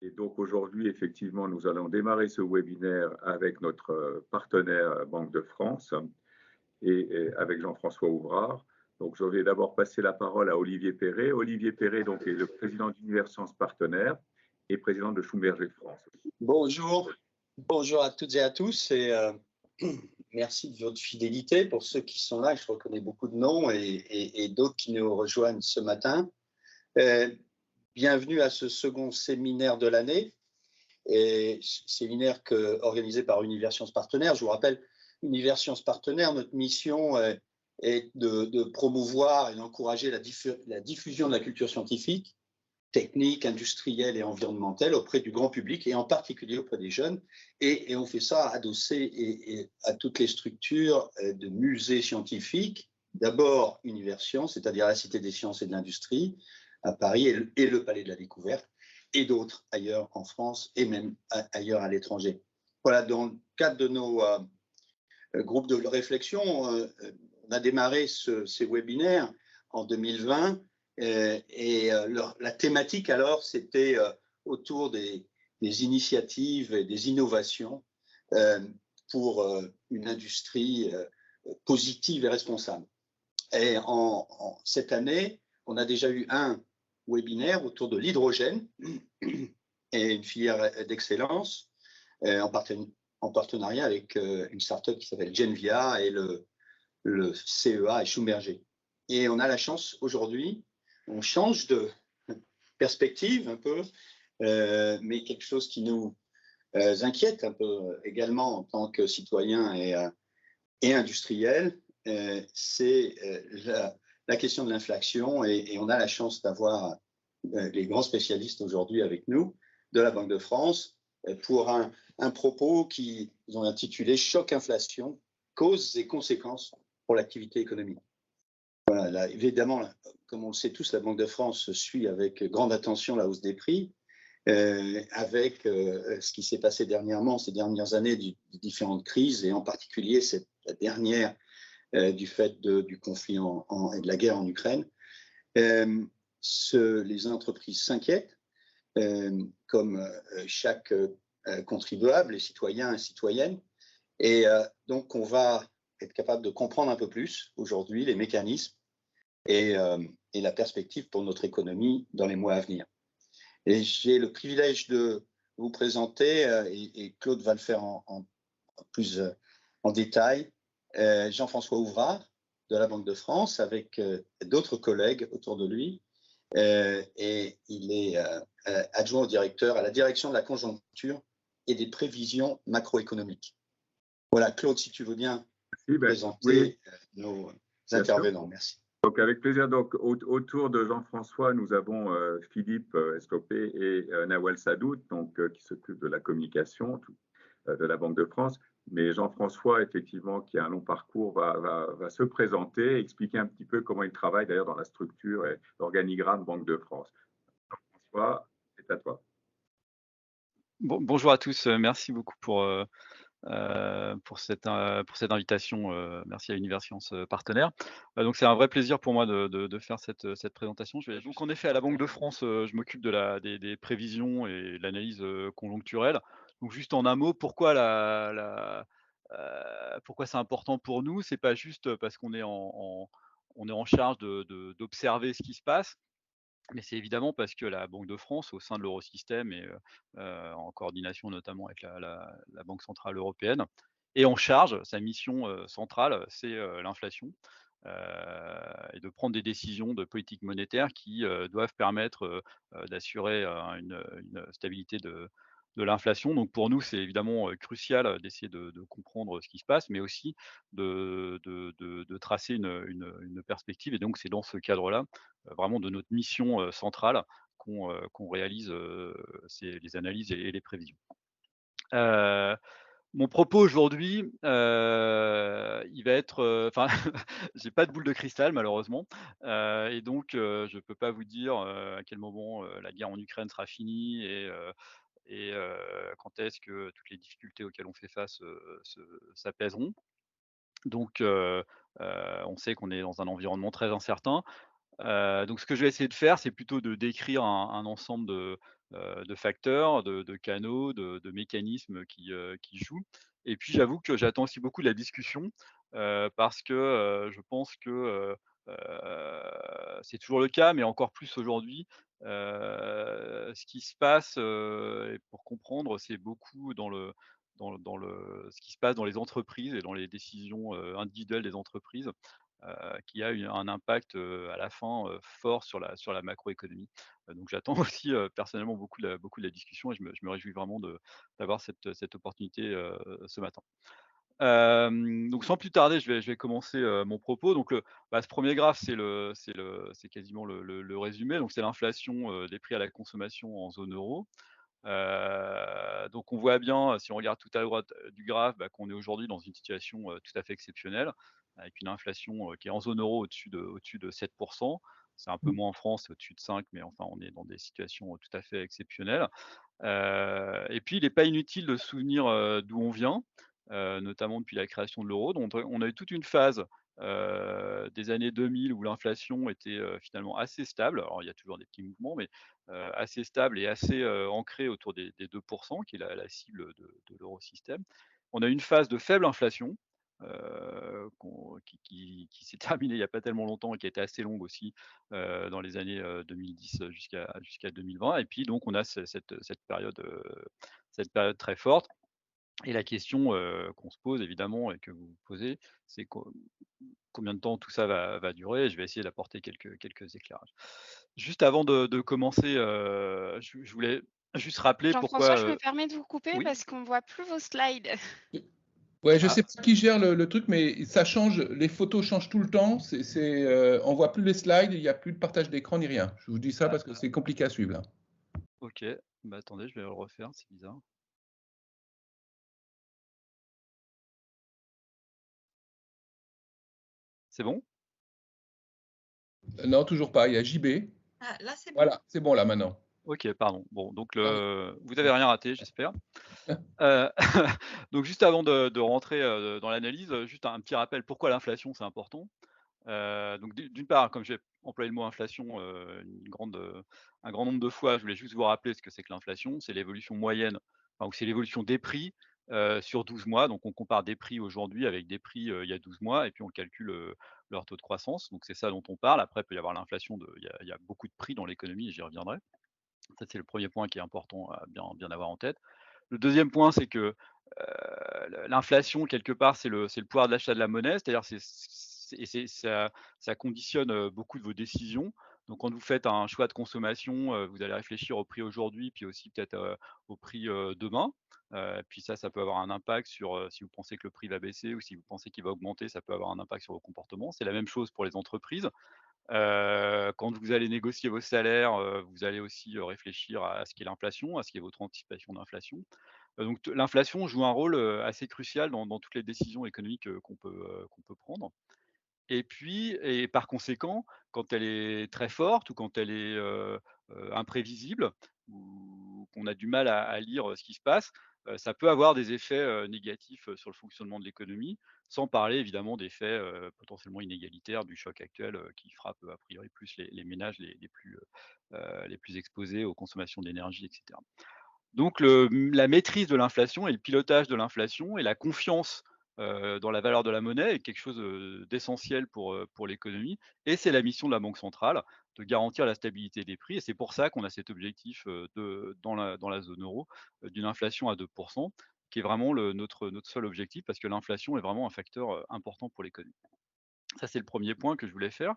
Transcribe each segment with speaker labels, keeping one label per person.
Speaker 1: Et donc aujourd'hui, effectivement, nous allons démarrer ce webinaire avec notre partenaire Banque de France et avec Jean-François Ouvrard. Donc je vais d'abord passer la parole à Olivier Perret. Olivier Perret donc, est le président d'Universcience Partenaire et président de Schlumberger France.
Speaker 2: Bonjour, bonjour à toutes et à tous et merci de votre fidélité pour ceux qui sont là. Je reconnais beaucoup de noms et d'autres qui nous rejoignent ce matin. Bienvenue à ce second séminaire de l'année, et séminaire organisé par Universcience Partenaire. Je vous rappelle, Universcience Partenaire, notre mission est de promouvoir et d'encourager la diffusion de la culture scientifique, technique, industrielle et environnementale auprès du grand public et en particulier auprès des jeunes. Et on fait ça adossé à toutes les structures de musées scientifiques. D'abord Universcience, c'est-à-dire la Cité des sciences et de l'industrie à Paris et le Palais de la Découverte, et d'autres ailleurs en France et même ailleurs à l'étranger. Voilà, dans le cadre de nos groupes de réflexion, on a démarré ces webinaires en 2020 la thématique alors c'était autour des initiatives et des innovations pour une industrie positive et responsable. Et cette année, on a déjà eu un webinaire autour de l'hydrogène et une filière d'excellence en partenariat avec une start-up qui s'appelle Genvia et le CEA et Schlumberger. Et on a la chance aujourd'hui, on change de perspective un peu, mais quelque chose qui nous inquiète un peu également en tant que citoyens et industriels, c'est la question de l'inflation. Et on a la chance d'avoir les grands spécialistes aujourd'hui avec nous de la Banque de France pour un propos qu'ils ont intitulé « Choc inflation, causes et conséquences pour l'activité économique ». Voilà, là, évidemment, comme on le sait tous, la Banque de France suit avec grande attention la hausse des prix, avec ce qui s'est passé dernièrement, ces dernières années, des différentes crises, et en particulier la dernière du fait du conflit et de la guerre en Ukraine. Les entreprises s'inquiètent, comme chaque contribuable, les citoyens et citoyennes, et donc on va être capable de comprendre un peu plus aujourd'hui les mécanismes et la perspective pour notre économie dans les mois à venir. Et j'ai le privilège de vous présenter, et Claude va le faire plus en détail, Jean-François Ouvrard de la Banque de France avec d'autres collègues autour de lui. Et il est adjoint au directeur à la direction de la conjoncture et des prévisions macroéconomiques. Voilà, Claude, si tu veux bien présenter nos intervenants. Merci.
Speaker 1: Donc, avec plaisir. Donc, autour de Jean-François, nous avons Philippe Estopé et Nawal Sadout, donc, qui s'occupent de la communication de la Banque de France. Mais Jean-François, effectivement, qui a un long parcours, va se présenter, expliquer un petit peu comment il travaille d'ailleurs dans la structure et l'organigramme Banque de France. Jean-François, c'est à toi.
Speaker 3: Bonjour à tous, merci beaucoup pour cette invitation. Merci à Universcience Partenaire. Donc c'est un vrai plaisir pour moi de faire cette présentation. Donc en effet, à la Banque de France, je m'occupe des prévisions et de l'analyse conjoncturelle. Donc juste en un mot, pourquoi pourquoi c'est important pour nous? C'est pas juste parce qu'on est on est en charge d'observer ce qui se passe, mais c'est évidemment parce que la Banque de France, au sein de l'Eurosystème et en coordination notamment avec la Banque centrale européenne, est en charge, sa mission centrale, c'est l'inflation, et de prendre des décisions de politique monétaire qui doivent permettre d'assurer une stabilité de l'inflation. Donc pour nous, c'est évidemment crucial d'essayer de comprendre ce qui se passe, mais aussi de tracer une perspective. Et donc c'est dans ce cadre-là, vraiment de notre mission centrale qu'on réalise les analyses et les prévisions. Mon propos aujourd'hui, il va être, enfin, j'ai pas de boule de cristal malheureusement, et donc je peux pas vous dire à quel moment la guerre en Ukraine sera finie et quand est-ce que toutes les difficultés auxquelles on fait face s'apaiseront. Donc on sait qu'on est dans un environnement très incertain. Donc ce que je vais essayer de faire, c'est plutôt de décrire un ensemble de facteurs, de canaux, de mécanismes qui jouent. Et puis j'avoue que j'attends aussi beaucoup de la discussion, parce que, je pense que, c'est toujours le cas, mais encore plus aujourd'hui, ce qui se passe, et pour comprendre, c'est beaucoup dans le ce qui se passe dans les entreprises et dans les décisions, individuelles des entreprises, qui a eu un impact, à la fin, fort sur la macroéconomie. Donc j'attends aussi, personnellement beaucoup de la discussion et je me réjouis vraiment d'avoir cette opportunité, ce matin. Donc sans plus tarder, je vais commencer, mon propos. Donc ce 1er graphe, c'est quasiment le résumé. Donc c'est l'inflation, des prix à la consommation en zone euro. Donc on voit bien, si on regarde tout à droite, du graphe, qu'on est aujourd'hui dans une situation, tout à fait exceptionnelle, avec une inflation, qui est en zone euro au-dessus de 7. C'est un peu
Speaker 4: Mmh.
Speaker 3: moins en France, c'est au-dessus de 5, mais enfin on est dans des situations, tout à fait exceptionnelles. Et puis il n'est pas inutile de se souvenir, d'où on vient, notamment depuis la création de l'euro. Donc on a eu toute une phase, des années 2000 où l'inflation était, finalement assez stable. Alors il y a toujours des petits mouvements, mais assez stable et assez, ancrée autour des 2, qui est la cible de l'eurosystème. On a eu une phase de faible inflation, qui s'est terminée il n'y a pas tellement longtemps et qui a été assez longue aussi, dans les années, 2010 jusqu'à 2020. Et puis donc on a cette période très forte. Et la question, qu'on se pose évidemment et que vous vous posez, c'est combien de temps tout ça va durer? Je vais essayer d'apporter quelques éclairages. Juste avant de commencer, je voulais juste rappeler
Speaker 5: Jean-François,
Speaker 3: pourquoi,
Speaker 5: je me permets de vous couper
Speaker 3: oui?
Speaker 5: parce qu'on voit plus vos slides.
Speaker 4: Ouais, je sais
Speaker 3: Ah,
Speaker 4: pas qui gère le truc, mais ça change, les photos changent tout le temps. On voit plus les slides, il y a plus de partage d'écran ni rien. Je vous dis ça parce que c'est compliqué à suivre là.
Speaker 3: OK. Attendez, je vais le refaire, c'est bizarre. C'est bon?
Speaker 4: Non, toujours pas, il y a JB.
Speaker 6: Ah, là, c'est bon.
Speaker 4: Voilà, c'est bon là maintenant.
Speaker 3: OK, pardon. Bon, donc
Speaker 4: Ah,
Speaker 3: vous avez rien raté, j'espère. Heu, donc juste avant de rentrer, dans l'analyse, juste un petit rappel, pourquoi l'inflation, c'est important? Donc d'une part, comme j'ai employé le mot inflation, un grand nombre de fois, je voulais juste vous rappeler ce que c'est que l'inflation. C'est l'évolution moyenne, enfin, ou c'est l'évolution des prix, sur 12 mois. Donc on compare des prix aujourd'hui avec des prix, il y a 12 mois et puis on calcule, leur taux de croissance. Donc c'est ça dont on parle. Après, il peut y avoir l'inflation il y a beaucoup de prix dans l'économie et j'y reviendrai. Ça, c'est le premier point qui est important à bien avoir en tête. Le deuxième point, c'est que, l'inflation quelque part, c'est le pouvoir d'achat de la monnaie, c'est-à-dire ça conditionne, beaucoup de vos décisions. Donc quand vous faites un choix de consommation, vous allez réfléchir au prix aujourd'hui, puis aussi peut-être, au prix, demain. Puis ça peut avoir un impact sur, si vous pensez que le prix va baisser ou si vous pensez qu'il va augmenter, ça peut avoir un impact sur vos comportements. C'est la même chose pour les entreprises. Quand vous allez négocier vos salaires, vous allez aussi, réfléchir à ce qu'est l'inflation, à ce qu'est votre anticipation d'inflation. Donc l'inflation joue un rôle, assez crucial dans toutes les décisions économiques, qu'on peut prendre. Et par conséquent, quand elle est très forte ou quand elle est, imprévisible ou qu'on a du mal à lire, ce qui se passe, ça peut avoir des effets, négatifs, sur le fonctionnement de l'économie, sans parler évidemment d'effets, potentiellement inégalitaires du choc actuel, qui frappe, a priori plus les ménages les plus exposés aux consommations d'énergie et cetera. Donc la maîtrise de l'inflation et le pilotage de l'inflation et la confiance, dans la valeur de la monnaie est quelque chose, d'essentiel pour l'économie et c'est la mission de la banque centrale de garantir la stabilité des prix et c'est pour ça qu'on a cet objectif, dans la zone euro, d'une inflation à 2, qui est vraiment notre seul objectif parce que l'inflation est vraiment un facteur, important pour l'économie. Ça, c'est le premier point que je voulais faire.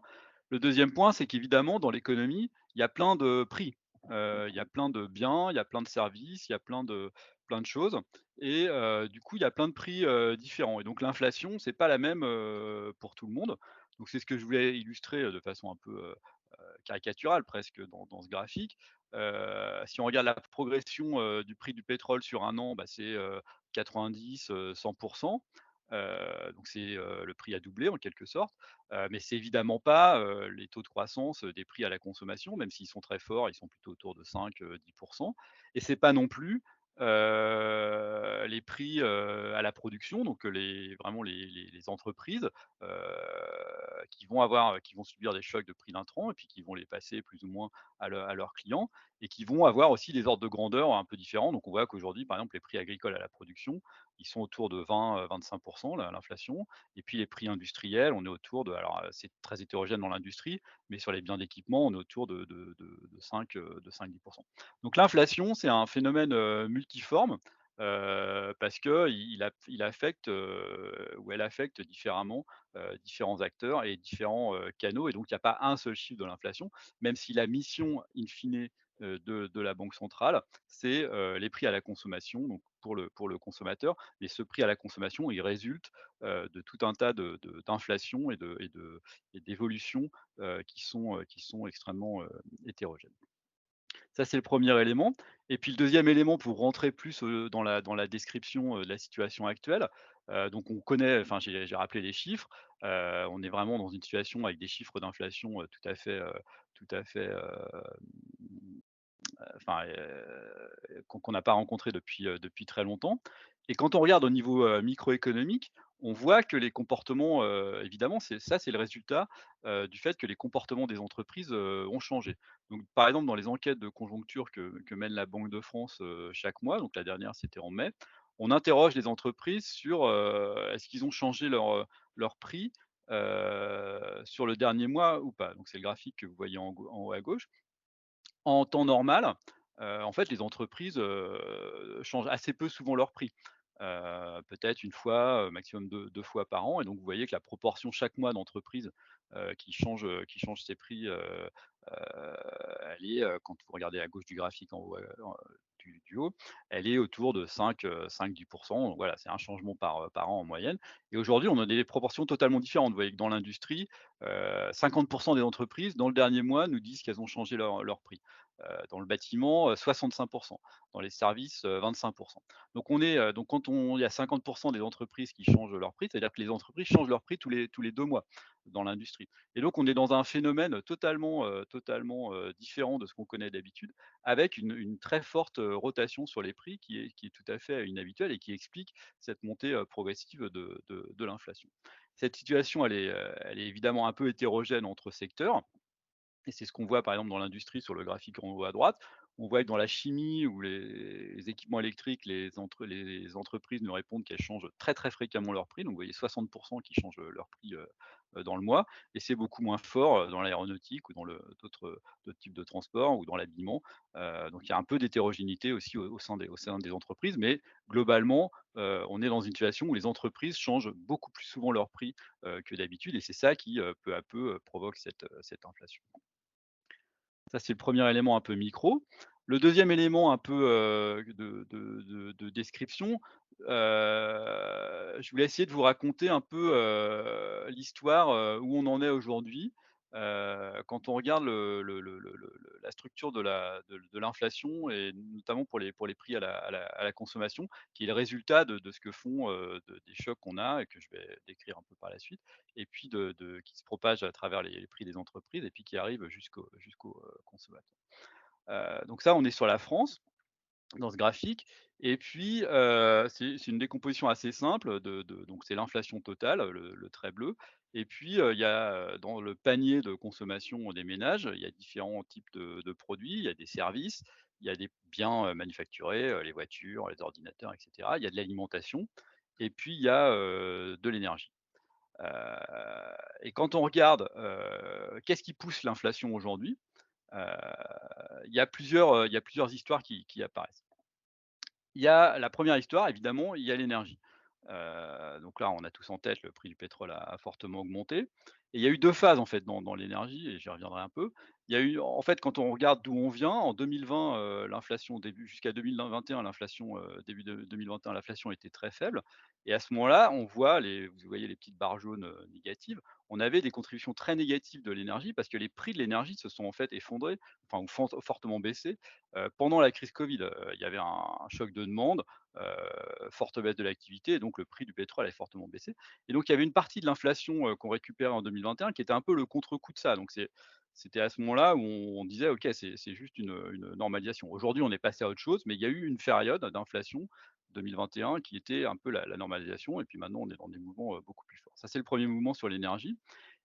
Speaker 3: Le deuxième point, c'est qu'évidemment, dans l'économie, il y a plein de prix. Il y a plein de biens, il y a plein de services, il y a plein de choses et du coup, il y a plein de prix, différents et donc l'inflation, c'est pas la même, pour tout le monde. Donc c'est ce que je voulais illustrer, de façon un peu, caricaturale presque dans ce graphique. Si on regarde la progression, du prix du pétrole sur un an, c'est, 90, 100. Donc c'est, le prix a doublé en quelque sorte, mais c'est évidemment pas, les taux de croissance, des prix à la consommation, même s'ils sont très forts, ils sont plutôt autour de 5, 10 et c'est pas non plus, les prix, à la production, donc vraiment les entreprises, qui vont subir des chocs de prix d'intrants et puis qui vont les passer plus ou moins à leurs clients et qui vont avoir aussi des ordres de grandeur un peu différents. Donc on voit qu'aujourd'hui, par exemple, les prix agricoles à la production, ils sont autour de 20-25% l'inflation. Et puis les prix industriels, on est autour de, alors c'est très hétérogène dans l'industrie, mais sur les biens d'équipement, on est autour de 5-10%. Donc l'inflation, c'est un phénomène multiforme parce qu'il affecte ou elle affecte différemment différents acteurs et différents canaux. Et donc, il n'y a pas un seul chiffre de l'inflation, même si la mission, in fine, de la Banque centrale, c'est les prix à la consommation, donc pour le consommateur. Mais ce prix à la consommation, il résulte de tout un tas d'inflations et d'évolutions qui sont extrêmement hétérogènes. Ça, c'est le premier élément. Et puis le deuxième élément pour rentrer plus, dans la description, de la situation actuelle, donc on connaît, enfin j'ai rappelé les chiffres, on est vraiment dans une situation avec des chiffres d'inflation, tout à fait, enfin, qu'on n'a pas rencontré depuis très longtemps. Et quand on regarde au niveau, microéconomique, on voit que les comportements, évidemment, c'est le résultat, du fait que les comportements des entreprises, ont changé. Donc par exemple, dans les enquêtes de conjoncture que mène la Banque de France, chaque mois, donc la dernière, c'était en mai, on interroge les entreprises sur, est-ce qu'ils ont changé leur prix, sur le dernier mois ou pas? Donc c'est le graphique que vous voyez en haut à gauche. En temps normal, en fait, les entreprises, changent assez peu souvent leur prix. Peut-être une fois, maximum deux fois par an. Et donc vous voyez que la proportion chaque mois d'entreprises, qui changent ses prix, elle est, quand vous regardez à gauche du graphique en haut, du haut, elle est autour de 5-10%. Donc voilà, c'est un changement par an en moyenne. Et aujourd'hui, on a des proportions totalement différentes. Vous voyez que dans l'industrie, 50% des entreprises, dans le dernier mois, nous disent qu'elles ont changé leur prix. Dans le bâtiment, 65%, dans les services, 25%. Donc donc quand il y a 50% des entreprises qui changent leur prix, c'est-à-dire que les entreprises changent leur prix tous les 2 mois dans l'industrie. Et donc on est dans un phénomène totalement différent de ce qu'on connaît d'habitude, avec une très forte, rotation sur les prix qui est tout à fait inhabituelle et qui explique cette montée, progressive de l'inflation. Cette situation, elle est évidemment un peu hétérogène entre secteurs. Et c'est ce qu'on voit par exemple dans l'industrie sur le graphique en haut à droite. On voit que dans la chimie ou les équipements électriques, les entreprises nous répondent qu'elles changent très très fréquemment leur prix. Donc vous voyez 60% qui changent leur prix dans le mois. Et c'est beaucoup moins fort dans l'aéronautique ou dans d'autres types de transports ou dans l'habillement. Donc il y a un peu d'hétérogénéité aussi au sein des entreprises. Mais globalement, on est dans une situation où les entreprises changent beaucoup plus souvent leur prix que d'habitude. Et c'est ça qui, peu à peu, provoque cette inflation. Ça, c'est le premier élément un peu micro. Le deuxième élément un peu, de description, je voulais essayer de vous raconter un peu, l'histoire, où on en est aujourd'hui. Quand on regarde la structure de l'inflation et notamment pour les prix à la consommation, qui est le résultat de ce que font, des chocs qu'on a et que je vais décrire un peu par la suite, et puis qui se propage à travers les prix des entreprises et puis qui arrive jusqu'au consommateur. Donc ça, on est sur la France, dans ce graphique. Et puis, c'est une décomposition assez simple donc c'est l'inflation totale, le trait bleu. Et puis, il y a, dans le panier de consommation des ménages, il y a différents types de produits. Il y a des services, il y a des biens, manufacturés, les voitures, les ordinateurs et cetera. Il y a de l'alimentation et puis il y a, de l'énergie. Heu et quand on regarde, qu'est-ce qui pousse l'inflation aujourd'hui? Heu, il y a plusieurs histoires qui apparaissent. Il y a la première histoire, évidemment, il y a l'énergie. Donc là, on a tous en tête le prix du pétrole a fortement augmenté. Et il y a eu 2 phases en fait dans l'énergie et j'y reviendrai un peu. Il y a eu en fait, quand on regarde d'où on vient, en 2020, l'inflation début jusqu'à 2021, l'inflation, début de 2021, l'inflation était très faible. Et à ce moment-là, on voit vous voyez les petites barres jaunes, négatives. On avait des contributions très négatives de l'énergie parce que les prix de l'énergie se sont en fait effondrés, enfin ou fortement baissés, pendant la crise Covid. Il y avait un choc de demande, forte baisse de l'activité et donc le prix du pétrole a fortement baissé. Et donc il y avait une partie de l'inflation, qu'on récupérait en 2021 qui était un peu le contre-coup de ça. Donc c'était à ce moment-là où on disait: «OK, c'est juste une normalisation». Aujourd'hui, on est passé à autre chose, mais il y a eu une période d'inflation 2021 qui était un peu la normalisation et puis maintenant on est dans des mouvements, beaucoup plus forts. Ça, c'est le premier mouvement sur l'énergie.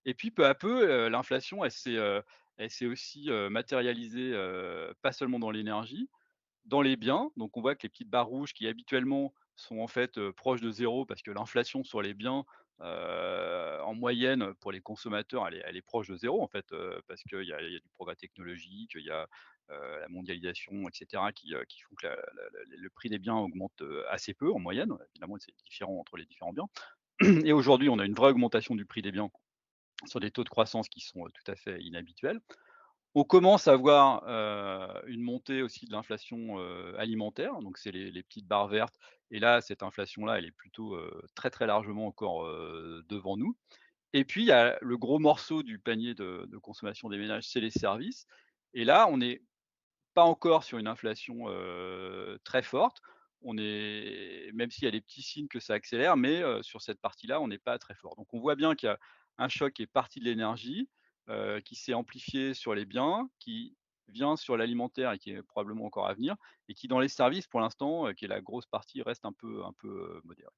Speaker 3: Et puis peu à peu, l'inflation, elle s'est aussi, matérialisée, pas seulement dans l'énergie, dans les biens. Donc on voit que les petites barres rouges qui habituellement sont en fait, proches de zéro parce que l'inflation sur les biens, en moyenne pour les consommateurs, elle est proche de zéro en fait, parce qu'il y a du progrès technologique, il y a, la mondialisation et cetera qui font que le prix des biens augmente, assez peu en moyenne. Évidemment, c'est différent entre les différents biens et aujourd'hui, on a une vraie augmentation du prix des biens sur des taux de croissance qui sont, tout à fait inhabituels. On commence à voir, une montée aussi de l'inflation, alimentaire, donc c'est les petites barres vertes et là, cette inflation-là, elle est plutôt, très, très largement encore, devant nous et puis il y a le gros morceau du panier de consommation des ménages, c'est les services et là, on n'est pas encore sur une inflation, très forte. On est même s'il y a des petits signes que ça accélère, mais sur cette partie-là, on n'est pas très fort. Donc on voit bien qu'il y a un choc qui est parti de l'énergie, qui s'est amplifié sur les biens, qui vient sur l'alimentaire et qui est probablement encore à venir et qui dans les services pour l'instant, qui est la grosse partie, reste un peu, modéré.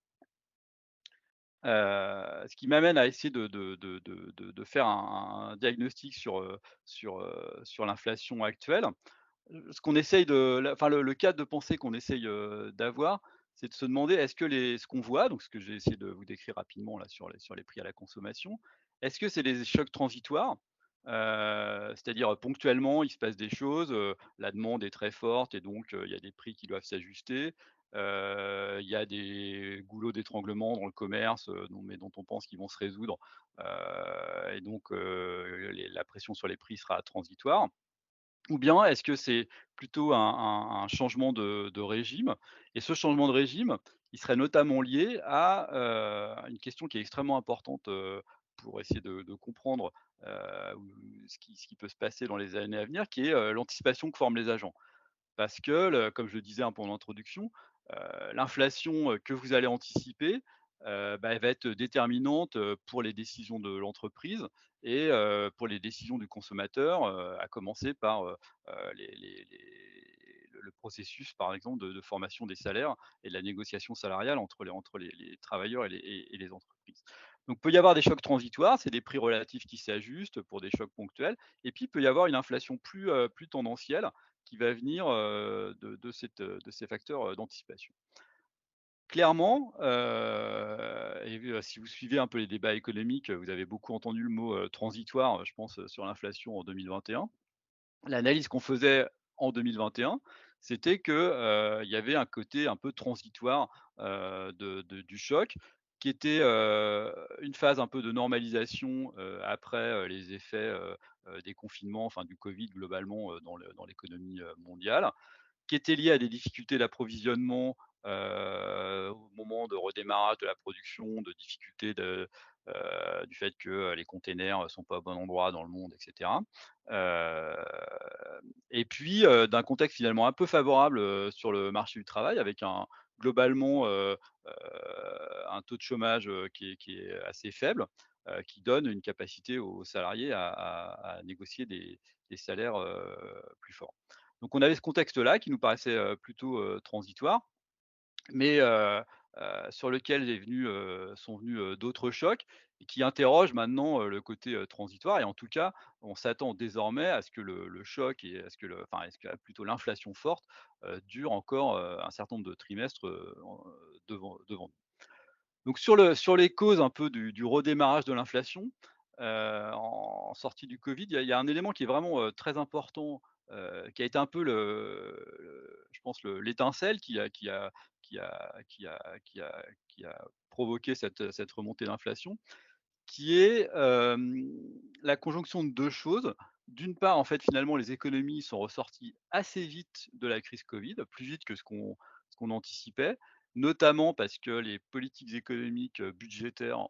Speaker 3: Ce qui m'amène à essayer de faire un diagnostic sur l'inflation actuelle. Ce qu'on essaye de la enfin le cadre de pensée qu'on essaye, d'avoir, c'est de se demander est-ce que ce qu'on voit, donc ce que j'ai essayé de vous décrire rapidement là sur les prix à la consommation, est-ce que c'est des chocs transitoires? C'est-à-dire, ponctuellement, il se passe des choses, la demande est très forte et donc il y a des prix qui doivent s'ajuster. Il y a des goulots d'étranglement dans le commerce, dont on pense qu'ils vont se résoudre, et donc la pression sur les prix sera transitoire. Ou bien est-ce que c'est plutôt un changement de régime? Et ce changement de régime, il serait notamment lié à, une question qui est extrêmement importante, pour essayer de comprendre, ou ce qui peut se passer dans les années à venir, qui est, l'anticipation que forment les agents. Parce que comme je le disais un peu en introduction, l'inflation, que vous allez anticiper, elle va être déterminante, pour les décisions de l'entreprise et pour les décisions du consommateur, à commencer par, le processus par exemple de formation des salaires et de la négociation salariale entre les travailleurs et les entreprises. Donc peut y avoir des chocs transitoires, c'est des prix relatifs qui s'ajustent pour des chocs ponctuels et puis il peut y avoir une inflation plus tendancielle qui va venir, de ces facteurs, d'anticipation. Clairement, si vous suivez un peu les débats économiques, vous avez beaucoup entendu le mot, transitoire, je pense, sur l'inflation en 2021. L'analyse qu'on faisait en 2021, c'était que, il y avait un côté un peu transitoire, du choc qui était, une phase un peu de normalisation, après, les effets, des confinements, enfin du covid globalement, dans l'économie, mondiale, qui était lié à des difficultés d'approvisionnement, au moment de redémarrage de la production, de difficultés du fait que, les containers, sont pas au bon endroit dans le monde et cetera. Heu et puis, d'un contexte finalement un peu favorable, sur le marché du travail avec globalement, heu, un taux de chômage, qui est assez faible, qui donne une capacité aux salariés à négocier des salaires, plus forts. Donc on avait ce contexte-là qui nous paraissait, plutôt, transitoire, mais sur lequel sont venus, d'autres chocs et qui interrogent maintenant, le côté, transitoire et en tout cas, on s'attend désormais à ce que le choc et à ce que plutôt l'inflation forte, dure encore, un certain nombre de trimestres, devant nous. Donc sur les causes un peu du redémarrage de l'inflation, en sortie du covid, il y a un élément qui est vraiment, très important, qui a été un peu je pense l'étincelle qui a provoqué cette remontée d'inflation, qui est, la conjonction de 2 choses. D'une part, en fait, finalement, les économies sont ressorties assez vite de la crise covid, plus vite que ce qu'on anticipait, notamment parce que les politiques économiques, budgétaires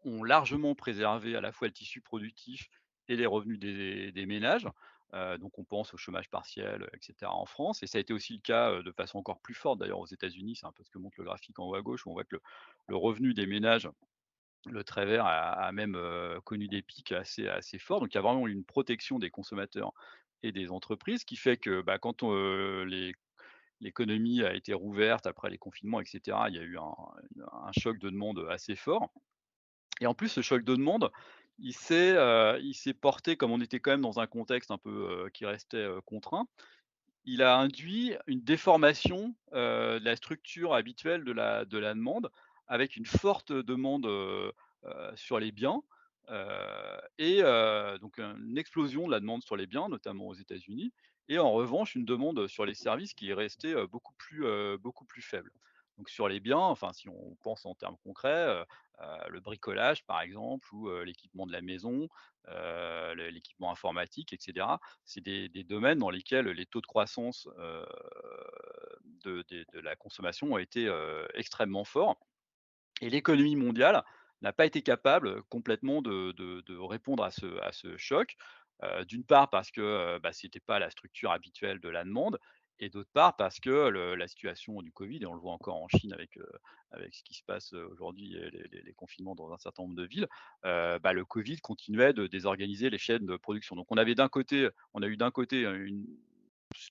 Speaker 3: ont largement préservé à la fois le tissu productif et les revenus des ménages. Donc on pense au chômage partiel, et cetera en France et ça a été aussi le cas, de façon encore plus forte d'ailleurs aux États-Unis. C'est un peu ce que montre le graphique en haut à gauche où on voit que le revenu des ménages, le trait vert a même, connu des pics assez forts. Donc il y a vraiment eu une protection des consommateurs et des entreprises qui fait que, quand l'économie a été rouverte après les confinements et cetera, il y a eu un choc de demande assez fort et en plus ce choc de demande, il s'est porté, comme on était quand même dans un contexte un peu, qui restait, contraint, il a induit une déformation, de la structure habituelle de la demande, avec une forte demande, sur les biens, donc une explosion de la demande sur les biens, notamment aux États-Unis, et en revanche une demande sur les services qui est restée, beaucoup plus faible. Donc sur les biens, enfin si on pense en termes concrets, le bricolage par exemple ou, l'équipement de la maison, l'équipement informatique et cetera. C'est des domaines dans lesquels les taux de croissance, de la consommation ont été, extrêmement forts, et l'économie mondiale n'a pas été capable complètement de répondre à ce choc. D'une part parce que, bah, ce n'était pas la structure habituelle de la demande, et d'autre part parce que la situation du Covid, et on le voit encore en Chine avec ce qui se passe, aujourd'hui, et les confinements dans un certain nombre de villes, bah, le Covid continuait de désorganiser les chaînes de production. Donc on a eu d'un côté une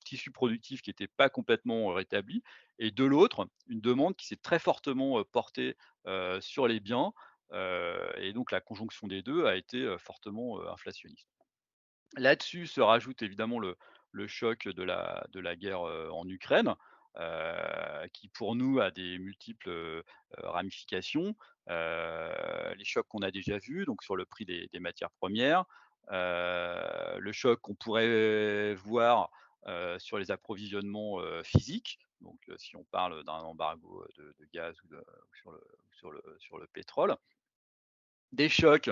Speaker 3: tissu productif qui était pas complètement, rétabli, et de l'autre, une demande qui s'est très fortement, portée, sur les biens, et donc la conjonction des 2 a été, fortement, inflationniste. Là-dessus se rajoute évidemment le choc de la guerre, en Ukraine, qui pour nous a des multiples, ramifications. Les chocs qu'on a déjà vus, donc sur le prix des matières premières, le choc qu'on pourrait voir, sur les approvisionnements, physiques. Donc, si on parle d'un embargo, de gaz ou sur le pétrole. Des chocs,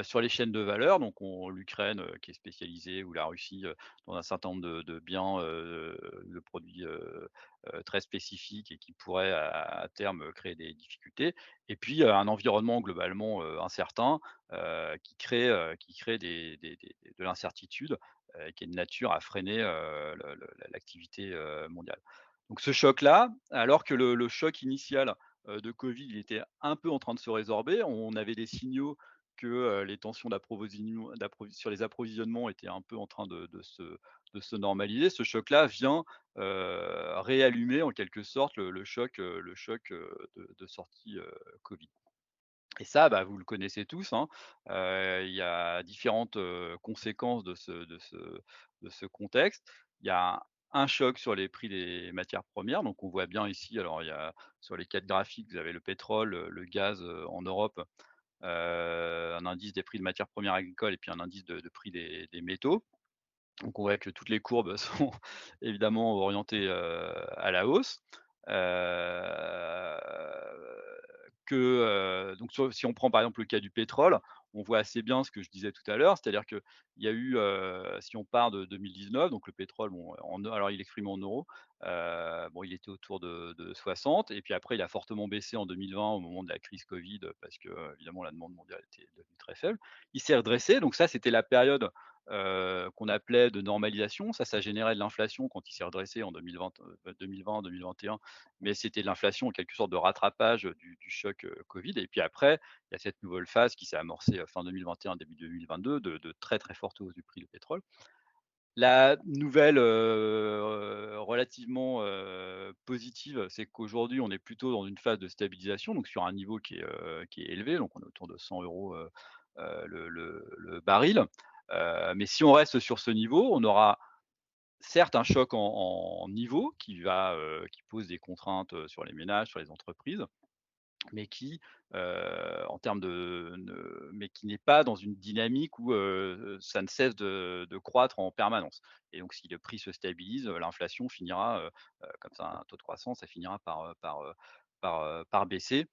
Speaker 3: sur les chaînes de valeur, donc l'Ukraine, qui est spécialisée, ou la Russie, dans un certain nombre de biens, de produits, très spécifiques, et qui pourraient à terme créer des difficultés. Et puis, un environnement globalement, incertain, qui crée de l'incertitude, qui est de nature à freiner, l'activité, mondiale. Donc ce choc-là, alors que le choc initial, de Covid, il était un peu en train de se résorber. On avait des signaux que, les tensions sur les approvisionnements étaient un peu en train de se normaliser. Ce choc-là vient, réallumer en quelque sorte le choc, de sortie, Covid. Et ça, bah, vous le connaissez tous, hein. Il y a différentes, conséquences de ce contexte. Il y a un choc sur les prix des matières premières, donc on voit bien ici, alors il y a sur les 4 graphiques, vous avez le pétrole, le gaz, en Europe, un indice des prix de matières premières agricoles, et puis un indice de prix des métaux. Donc on voit que toutes les courbes sont évidemment orientées, à la hausse. Heu, donc si on prend par exemple le cas du pétrole, on voit assez bien ce que je disais tout à l'heure, c'est-à-dire qu'il y a eu, si on part de 2019, donc le pétrole, bon, alors il est exprimé en euros, bon, il était autour de 60, et puis après il a fortement baissé en 2020 au moment de la crise Covid, parce que, évidemment la demande mondiale était devenue très faible. Il s'est redressé, donc ça c'était la période, qu'on appelait de normalisation. Ça générait de l'inflation quand il s'est redressé en 2020-2021, mais c'était de l'inflation en quelque sorte de rattrapage, du choc, Covid. Et puis après, il y a cette nouvelle phase qui s'est amorcée, fin 2021, début 2022, de très, très forte hausse du prix du pétrole. La nouvelle, relativement, positive, c'est qu'aujourd'hui, on est plutôt dans une phase de stabilisation, donc sur un niveau qui est élevé, donc on est autour de 100 €, le baril. Mais si on reste sur ce niveau, on aura certes un choc en niveau qui pose des contraintes, sur les ménages, sur les entreprises, mais qui, en termes mais qui n'est pas dans une dynamique où, ça ne cesse de croître en permanence. Et donc si le prix se stabilise, l'inflation finira, comme ça un taux de croissance, ça finira par baisser,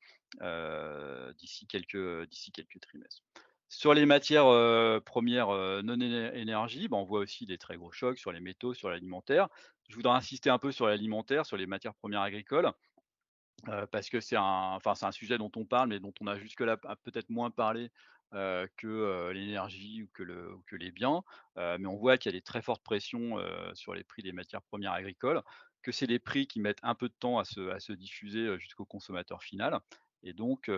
Speaker 3: d'ici quelques trimestres. Sur les matières, premières, non énergie, bah, on voit aussi des très gros chocs sur les métaux, sur l'alimentaire. Je voudrais insister un peu sur l'alimentaire, sur les matières premières agricoles. Parce que c'est un sujet dont on parle, mais dont on a jusque-là peut-être moins parlé, que, l'énergie ou que les biens. Mais on voit qu'il y a des très fortes pressions, sur les prix des matières premières agricoles, que c'est des prix qui mettent un peu de temps à se diffuser, jusqu'au consommateur final. Et donc,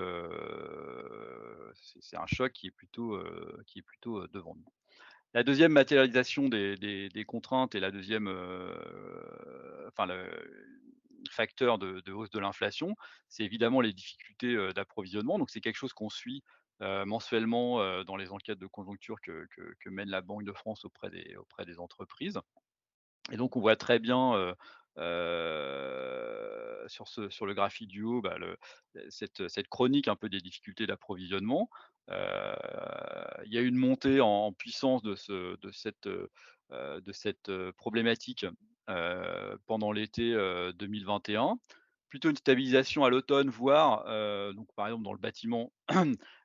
Speaker 3: c'est un choc qui est plutôt, devant nous. La deuxième matérialisation des contraintes, et la deuxième, enfin le facteur de hausse de l'inflation, c'est évidemment les difficultés, d'approvisionnement. Donc c'est quelque chose qu'on suit, mensuellement dans les enquêtes de conjoncture que mène la Banque de France auprès des entreprises. Et donc on voit très bien, sur le graphique du haut, bah, cette chronique un peu des difficultés d'approvisionnement. Heu, il y a eu une montée en puissance de cette problématique, pendant l'été, 2021. Plutôt une stabilisation à l'automne, voire, donc par exemple dans le bâtiment,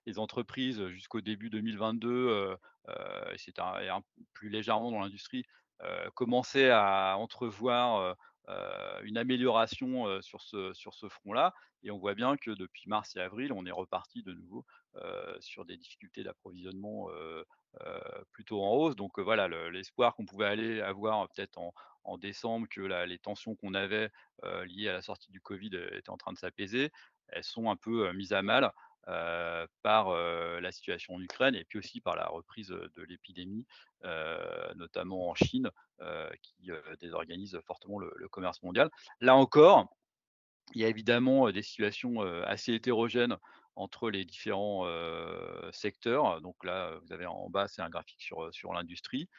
Speaker 3: les entreprises jusqu'au début 2022, et un plus légèrement dans l'industrie, commençait à entrevoir, une amélioration, sur ce front-là, et on voit bien que depuis mars et avril, on est reparti de nouveau, sur des difficultés d'approvisionnement, plutôt en hausse. Donc, voilà, l'espoir qu'on pouvait aller avoir peut-être en décembre, que les tensions qu'on avait, liées à la sortie du covid, étaient en train de s'apaiser. Elles sont un peu, mises à mal, par, la situation en Ukraine, et puis aussi par la reprise, de l'épidémie, notamment en Chine, qui désorganise fortement le commerce mondial. Là encore, il y a évidemment, des situations, assez hétérogènes entre les différents, secteurs. Donc là, vous avez en bas, c'est un graphique sur l'industrie,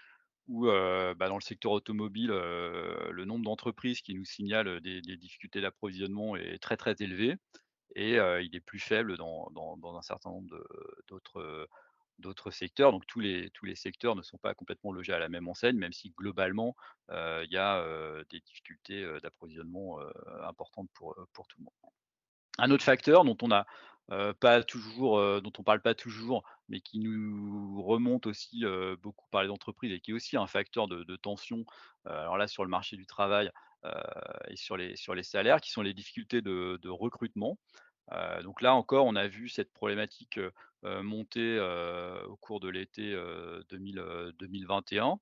Speaker 3: où, bah, dans le secteur automobile, le nombre d'entreprises qui nous signalent des difficultés d'approvisionnement est très, très élevé, et il est plus faible dans un certain nombre d'autres secteurs. Donc tous les secteurs ne sont pas complètement logés à la même enseigne, même si globalement, il y a, des difficultés, d'approvisionnement, importantes pour tout le monde. Un autre facteur dont on parle pas toujours, mais qui nous remonte aussi, beaucoup par les entreprises, et qui est aussi un facteur de tension, alors là sur le marché du travail, heu et sur les salaires, qui sont les difficultés de recrutement. Donc là encore, on a vu cette problématique, monter, au cours de l'été, 2021,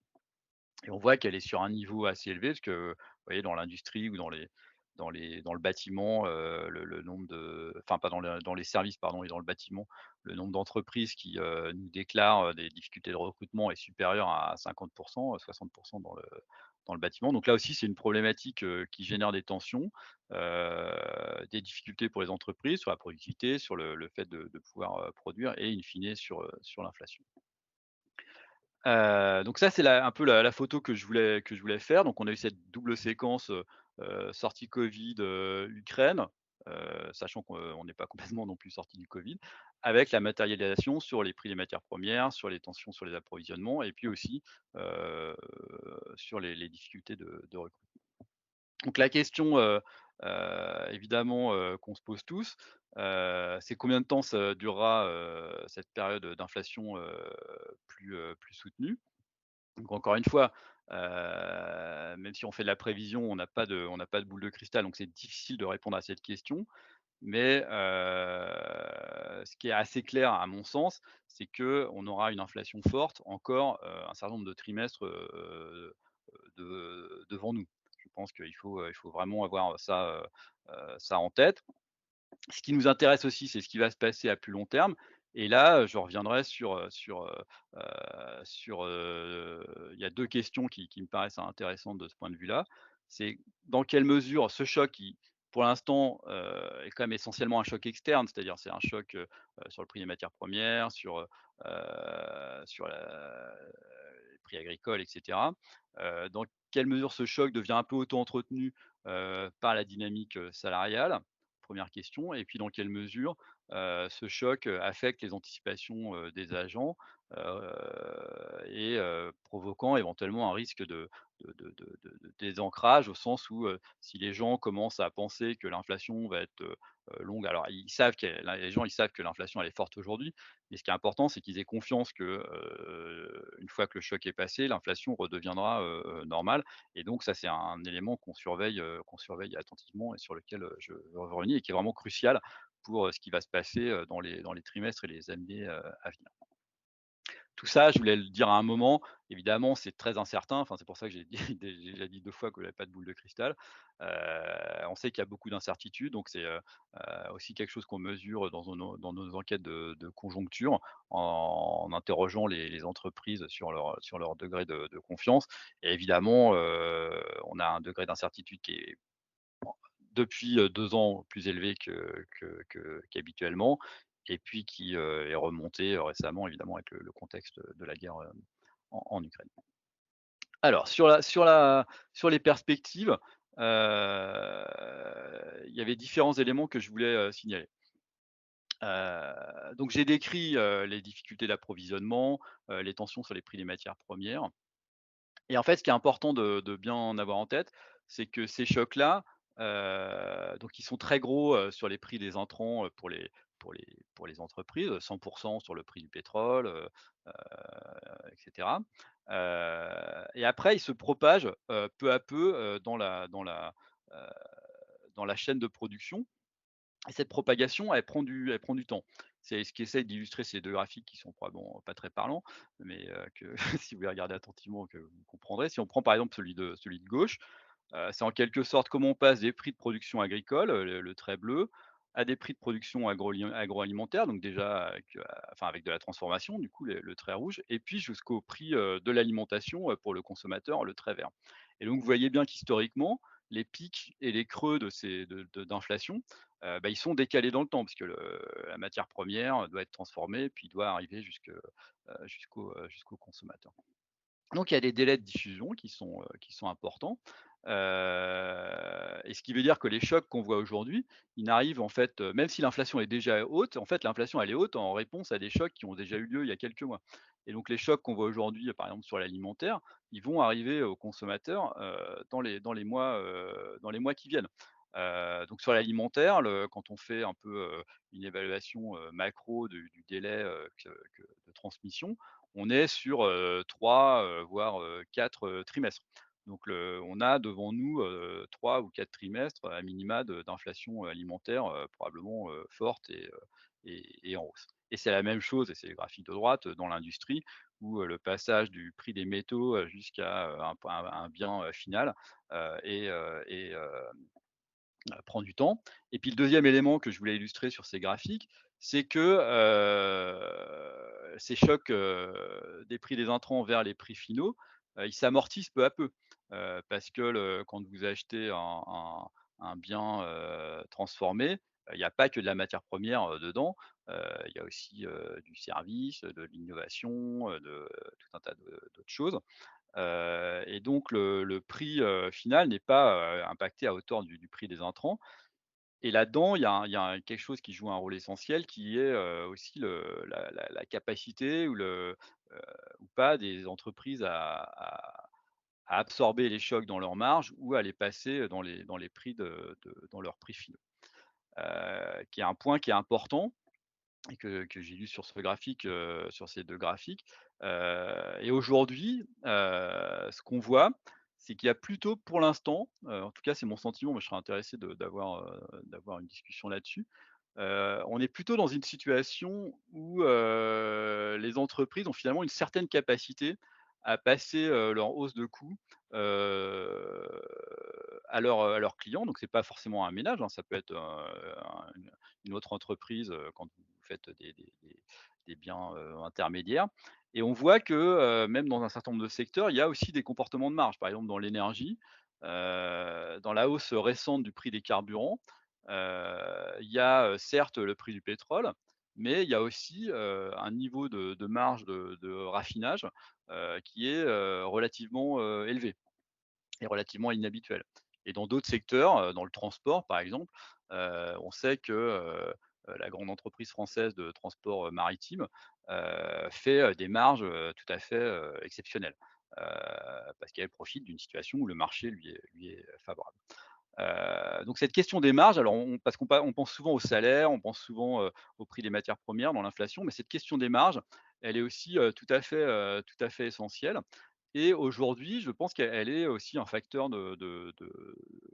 Speaker 3: et on voit qu'elle est sur un niveau assez élevé, parce que, vous voyez, dans l'industrie ou dans le bâtiment, le nombre de enfin pas dans les services, pardon, et dans le bâtiment, le nombre d'entreprises qui, nous déclarent, des difficultés de recrutement est supérieur à 50, 60 dans le bâtiment. Donc là aussi, c'est une problématique, qui génère des tensions, des difficultés pour les entreprises sur la productivité, sur le fait de pouvoir, produire, et in fine sur l'inflation. Donc ça, c'est un peu la photo que je voulais faire. Donc on a eu cette double séquence, sortie Covid, Ukraine, sachant qu'on n'est pas complètement non plus sorti du Covid, avec la matérialisation sur les prix des matières premières, sur les tensions sur les approvisionnements, et puis aussi, heu, sur les difficultés de recrutement. Donc la question, évidemment, qu'on se pose tous, c'est combien de temps ça durera, cette période d'inflation, plus soutenue? Donc encore une fois, même si on fait de la prévision, on n'a pas de boule de cristal, donc c'est difficile de répondre à cette question. Mais, ce qui est assez clair à mon sens, c'est qu'on aura une inflation forte encore, un certain nombre de trimestres, devant nous. Je pense qu'il faut vraiment avoir ça en tête. Ce qui nous intéresse aussi, c'est ce qui va se passer à plus long terme, et là, je reviendrai il y a 2 questions qui me paraissent intéressantes de ce point de vue-là. C'est dans quelle mesure ce choc, qui pour l'instant, est quand même essentiellement un choc externe, c'est-à-dire c'est un choc, sur le prix des matières premières, sur les prix agricoles, et cetera. Dans quelle mesure ce choc devient un peu auto-entretenu, par la dynamique, salariale? Première question. Et puis dans quelle mesure, ce choc, affecte les anticipations, des agents, heu provoquant éventuellement un risque de désancrage, au sens où, si les gens commencent à penser que l'inflation va être, longue. Alors les gens, ils savent que l'inflation, elle est forte aujourd'hui, mais ce qui est important, c'est qu'ils aient confiance que, une fois que le choc est passé, l'inflation redeviendra, normale. Et donc ça, c'est un élément qu'on surveille attentivement, et sur lequel, je veux revenir, et qui est vraiment crucial pour, ce qui va se passer, dans les trimestres et les années, à venir. Tout ça, je voulais le dire à un moment. Évidemment, c'est très incertain. Enfin, c'est pour ça que j'ai dit j'ai déjà dit 2 fois que j'avais pas de boule de cristal. Heu, on sait qu'il y a beaucoup d'incertitudes, donc c'est, aussi quelque chose qu'on mesure dans nos enquêtes de conjoncture, en interrogeant les entreprises sur leur degré de confiance. Et évidemment, on a un degré d'incertitude qui est, depuis, 2 ans, plus élevé qu'habituellement, et puis qui est remonté récemment, évidemment, avec le contexte de la guerre en Ukraine. Alors, sur les perspectives, il y avait différents éléments que je voulais signaler. Donc j'ai décrit les difficultés d'approvisionnement, les tensions sur les prix des matières premières. Et en fait, ce qui est important de bien en avoir en tête, c'est que ces chocs-là, donc ils sont très gros, sur les prix des intrants, pour les entreprises, 100 sur le prix du pétrole, heu, et cetera. Et après, ils se propagent, peu à peu, heu, dans la chaîne de production, et cette propagation, elle prend du temps. C'est ce qu'essayent d'illustrer ces 2 graphiques qui sont probablement pas très parlants, mais que si vous les regardez attentivement, que vous comprendrez. Si on prend par exemple celui de gauche, c'est en quelque sorte comment on passe des prix de production agricole, le trait bleu, à des prix de production agroalimentaire, donc déjà avec de la transformation, du coup le trait rouge, et puis jusqu'au prix, de l'alimentation, pour le consommateur, le trait vert. Et donc vous voyez bien qu'historiquement, les pics et les creux d'inflation, ils sont décalés dans le temps, parce que la matière première doit être transformée, puis doit arriver jusqu'au consommateur. Donc il y a des délais de diffusion qui sont importants, et ce qui veut dire que les chocs qu'on voit aujourd'hui, ils n'arrivent en fait, même si l'inflation est déjà haute, en fait l'inflation elle est haute en réponse à des chocs qui ont déjà eu lieu il y a quelques mois. Et donc les chocs qu'on voit aujourd'hui, par exemple sur l'alimentaire, ils vont arriver aux consommateurs, dans les mois qui viennent. Donc sur l'alimentaire, quand on fait un peu, une évaluation, macro du délai, de transmission, on est sur, 3, voire, 4, trimestres. Donc on a devant nous, 3 ou 4 trimestres à minima d'inflation alimentaire, probablement, forte et en hausse. Et c'est la même chose, et c'est le graphique de droite, dans l'industrie où, le passage du prix des métaux, jusqu'à, un bien, final, prend du temps. Et puis le deuxième élément que je voulais illustrer sur ces graphiques, c'est que, ces chocs, des prix des intrants vers les prix finaux, ils s'amortissent peu à peu. Parce que quand vous achetez un bien, transformé, il n'y a pas que de la matière première, dedans, il y a aussi, du service, de l'innovation, de tout un tas d'autres choses. Et donc le prix, final n'est pas, impacté à hauteur du prix des intrants. Et là-dedans, il y a quelque chose qui joue un rôle essentiel qui est, aussi la capacité heu, ou pas des entreprises à absorber les chocs dans leurs marges ou à les passer dans les prix dans leurs prix finaux. Qui est un point qui est important et que j'ai lu sur ce graphique, sur ces 2 graphiques. Et aujourd'hui, ce qu'on voit, c'est qu'il y a plutôt pour l'instant, en tout cas c'est mon sentiment, mais je serais intéressé d'avoir une discussion là-dessus. On est plutôt dans une situation où, les entreprises ont finalement une certaine capacité à passer, leur hausse de coûts, heu, à leurs clients. Donc c'est pas forcément un ménage, hein, ça peut être, une autre entreprise, quand vous faites des biens, intermédiaires. Et on voit que, même dans un certain nombre de secteurs, il y a aussi des comportements de marge. Par exemple dans l'énergie, dans la hausse récente du prix des carburants, il y a, certes le prix du pétrole, mais il y a aussi, un niveau de marge de raffinage, qui est, relativement, élevé et relativement inhabituel. Et dans d'autres secteurs, dans le transport par exemple, on sait que, la grande entreprise française de transport, maritime, fait, des marges, tout à fait, exceptionnelles, heu, parce qu'elle profite d'une situation où le marché lui est favorable. Donc cette question des marges, alors parce on pense souvent au salaire, on pense souvent, au prix des matières premières dans l'inflation, mais cette question des marges, elle est aussi, tout à fait essentielle. Et aujourd'hui, je pense qu'elle est aussi un facteur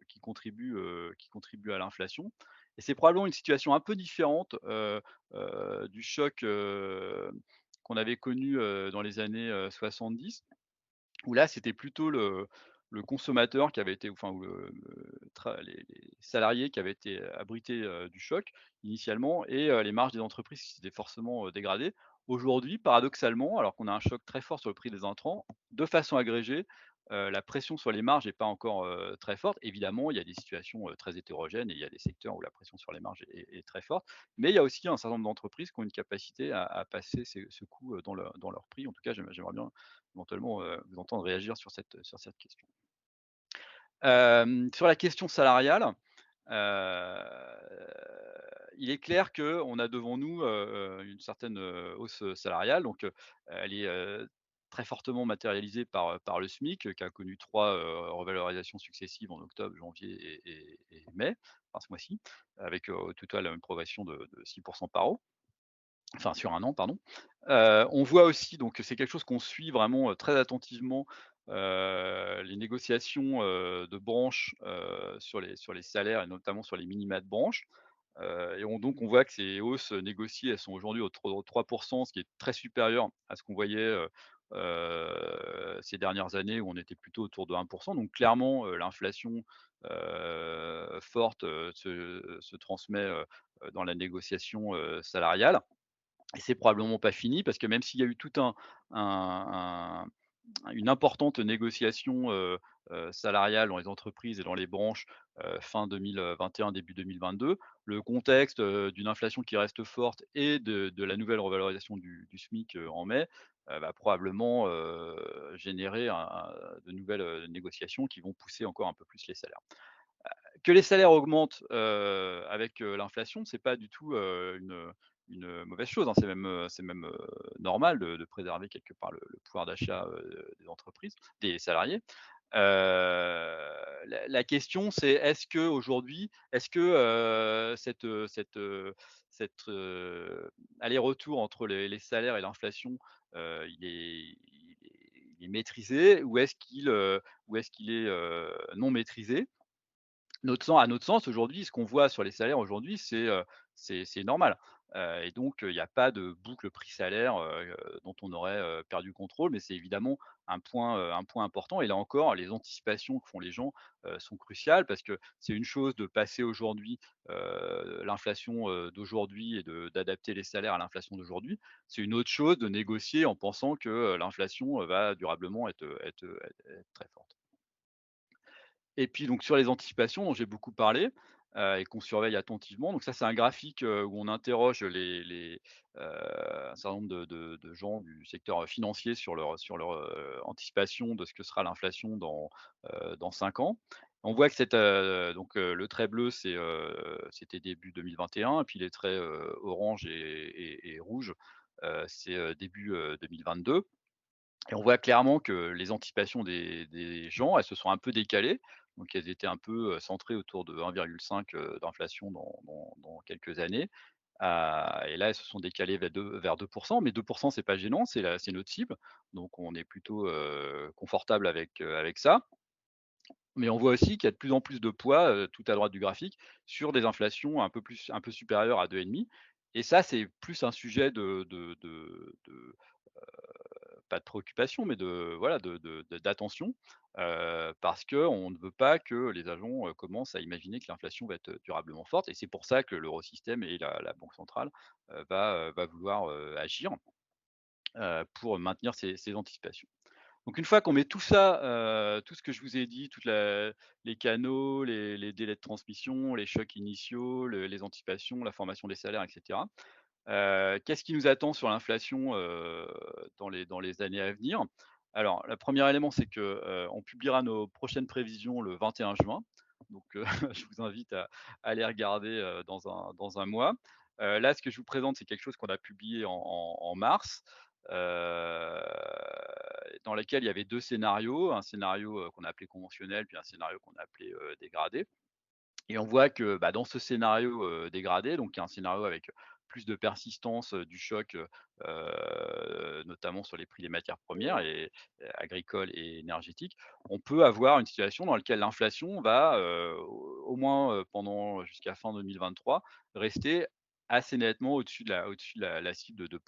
Speaker 3: qui contribue à l'inflation. Et c'est probablement une situation un peu différente, du choc, qu'on avait connu, dans les années, 70, où là, c'était plutôt le consommateur qui avait été, enfin, ou les salariés qui avaient été abrités, du choc initialement, et les marges des entreprises qui s'étaient forcément, dégradées. Aujourd'hui, paradoxalement, alors qu'on a un choc très fort sur le prix des intrants, de façon agrégée, la pression sur les marges n'est pas encore très forte. Évidemment, il y a des situations très hétérogènes et il y a des secteurs où la pression sur les marges est très forte. Mais il y a aussi un certain nombre d'entreprises qui ont une capacité à passer ce coût dans leur prix. En tout cas, j'aimerais bien éventuellement vous entendre réagir sur cette question. Sur la question salariale, il est clair qu'on a devant nous une certaine hausse salariale. Donc, elle est très fortement matérialisée par le SMIC, qui a connu 3 revalorisations successives en octobre, janvier et mai, enfin ce mois-ci, avec au total une progression de 6% par an. Enfin sur un an, pardon. On voit aussi, donc c'est quelque chose qu'on suit vraiment très attentivement, les négociations de branches sur les salaires et notamment sur les minima de branche. Et donc on voit que ces hausses négociées, elles sont aujourd'hui au 3%, ce qui est très supérieur à ce qu'on voyait ces dernières années où on était plutôt autour de 1%. Donc clairement, l'inflation forte se transmet dans la négociation salariale. Et c'est probablement pas fini parce que même s'il y a eu tout un une importante négociation salariale dans les entreprises et dans les branches fin 2021, début 2022, le contexte d'une inflation qui reste forte et de la nouvelle revalorisation du SMIC en mai va probablement générer de nouvelles négociations qui vont pousser encore un peu plus les salaires. Que les salaires augmentent avec l'inflation, c'est pas du tout une mauvaise chose, hein. C'est même normal de préserver quelque part le pouvoir d'achat des entreprises, des salariés. La question, c'est est-ce que cette aller-retour entre les salaires et l'inflation, il est maîtrisé ou est-ce qu'il est non maîtrisé? À notre sens, aujourd'hui, ce qu'on voit sur les salaires aujourd'hui, c'est normal. Et donc, il n'y a pas de boucle prix-salaire, dont on aurait perdu le contrôle, mais c'est évidemment un point important. Et là encore, les anticipations que font les gens sont cruciales parce que c'est une chose de passer aujourd'hui l'inflation d'aujourd'hui et d'adapter les salaires à l'inflation d'aujourd'hui. C'est une autre chose de négocier en pensant que l'inflation va durablement être très forte. Et puis donc sur les anticipations dont j'ai beaucoup parlé, et qu'on surveille attentivement, donc ça c'est un graphique, où on interroge un certain nombre de gens du secteur financier sur leur anticipation de ce que sera l'inflation dans 5 ans. On voit que le trait bleu c'était début 2021 et puis les traits, orange et rouge, c'est, début, 2022. Et on voit clairement que les anticipations des gens, elles se sont un peu décalées. Donc elles étaient un peu, centrées autour de 1,5 d'inflation dans quelques années. Et là, elles se sont décalées vers 2, mais 2, c'est pas gênant, c'est notre cible. Donc on est plutôt, confortable avec ça. Mais on voit aussi qu'il y a de plus en plus de poids, tout à droite du graphique, sur des inflations un peu supérieures à 2,5. Et ça, c'est plus un sujet pas de préoccupation, mais d'attention, parce qu'on ne veut pas que les agents commencent à imaginer que l'inflation va être durablement forte. Et c'est pour ça que l'Eurosystème et la Banque centrale va vouloir agir pour maintenir ces anticipations. Donc une fois qu'on met tout ça, tout ce que je vous ai dit, les canaux, les délais de transmission, les chocs initiaux, les anticipations, la formation des salaires, etc. Qu'est-ce qui nous attend sur l'inflation dans les années à venir? Alors, le premier élément, c'est que on publiera nos prochaines prévisions le 21 juin. Donc, je vous invite à les regarder dans un mois. Là, ce que je vous présente, c'est quelque chose qu'on a publié en mars, euh, dans lequel il y avait 2 scénarios, un scénario qu'on a appelé conventionnel, puis un scénario qu'on a appelé dégradé. Et on voit que dans ce scénario dégradé, donc il y a un scénario avec plus de persistance du choc, notamment sur les prix des matières premières agricoles et énergétiques, on peut avoir une situation dans laquelle l'inflation va, au moins pendant jusqu'à fin 2023, rester assez nettement au-dessus de la cible de 2.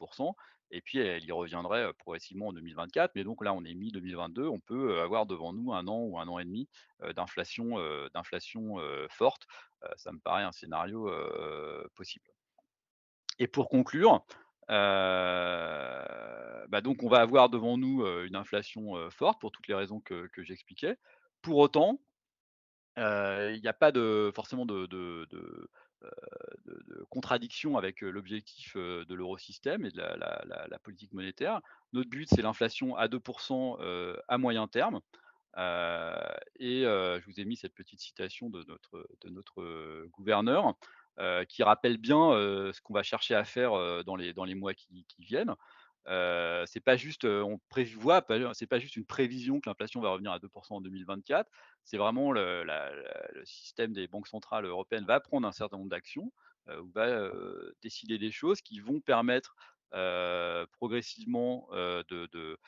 Speaker 3: Et puis elle y reviendrait progressivement en 2024. Mais donc là, on est mi-2022, on peut avoir devant nous un an ou un an et demi d'inflation forte. Ça me paraît un scénario possible. Et pour conclure, Donc on va avoir devant nous, une inflation, forte pour toutes les raisons que j'expliquais. Pour autant, il n'y a pas forcément de contradiction avec, l'objectif, de l'eurosystème et de la politique monétaire. Notre but, c'est l'inflation à 2 à moyen terme. Je vous ai mis cette petite citation de notre gouverneur, qui rappelle bien, ce qu'on va chercher à faire, dans les mois qui viennent. C'est pas juste, on prévoit pas c'est pas juste une prévision que l'inflation va revenir à 2 en 2024. C'est vraiment le système des banques centrales européennes va prendre un certain nombre d'actions, ou va, décider des choses qui vont permettre, progressivement, de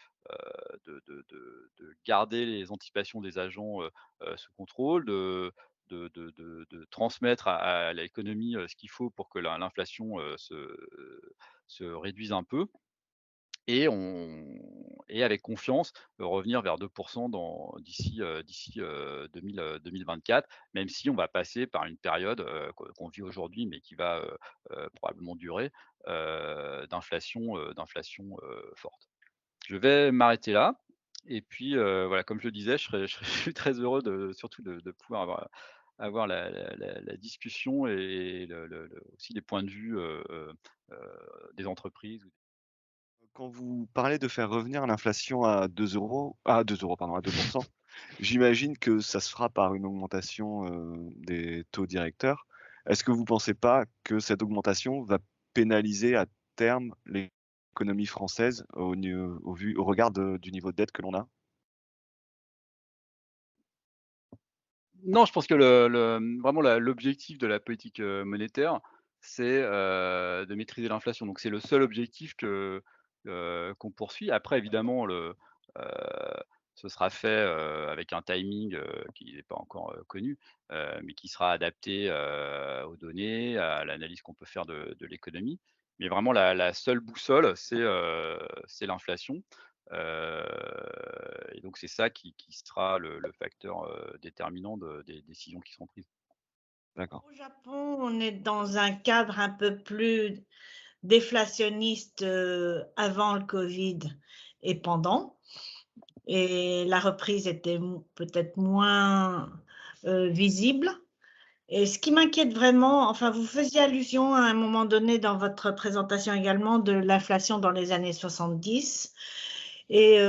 Speaker 3: garder les anticipations des agents, sous contrôle, de transmettre à l'économie, ce qu'il faut pour que l'inflation, se réduise un peu et avec confiance, revenir vers 2 d'ici 2024, même si on va passer par une période, qu'on vit aujourd'hui, mais qui va, probablement durer, d'inflation, forte. Je vais m'arrêter là et puis, voilà, comme je le disais, je suis très heureux surtout de pouvoir avoir la discussion et aussi les points de vue, des entreprises.
Speaker 6: Quand vous parlez de faire revenir l'inflation à 2 euros, pardon, à 2 j'imagine que ça se fera par une augmentation, des taux directeurs. Est-ce que vous ne pensez pas que cette augmentation va pénaliser à terme l'économie française au regard du niveau de dette que l'on a?
Speaker 3: Non, je pense que vraiment l'objectif de la politique, monétaire, c'est, de maîtriser l'inflation. Donc c'est le seul objectif qu'on poursuit. Après évidemment heu, ce sera fait, avec un timing, qui n'est pas encore, connu, mais qui sera adapté, aux données, à l'analyse qu'on peut faire de l'économie. Mais vraiment la seule boussole, c'est l'inflation. Heu et donc c'est ça qui sera le facteur, déterminant des décisions qui seront prises.
Speaker 6: D'accord.
Speaker 7: Au Japon, on est dans un cadre un peu plus déflationniste, avant le Covid et pendant, et la reprise était peut-être moins visible. Et ce qui m'inquiète vraiment, enfin, vous faisiez allusion à un moment donné dans votre présentation également de l'inflation dans les années 70. Et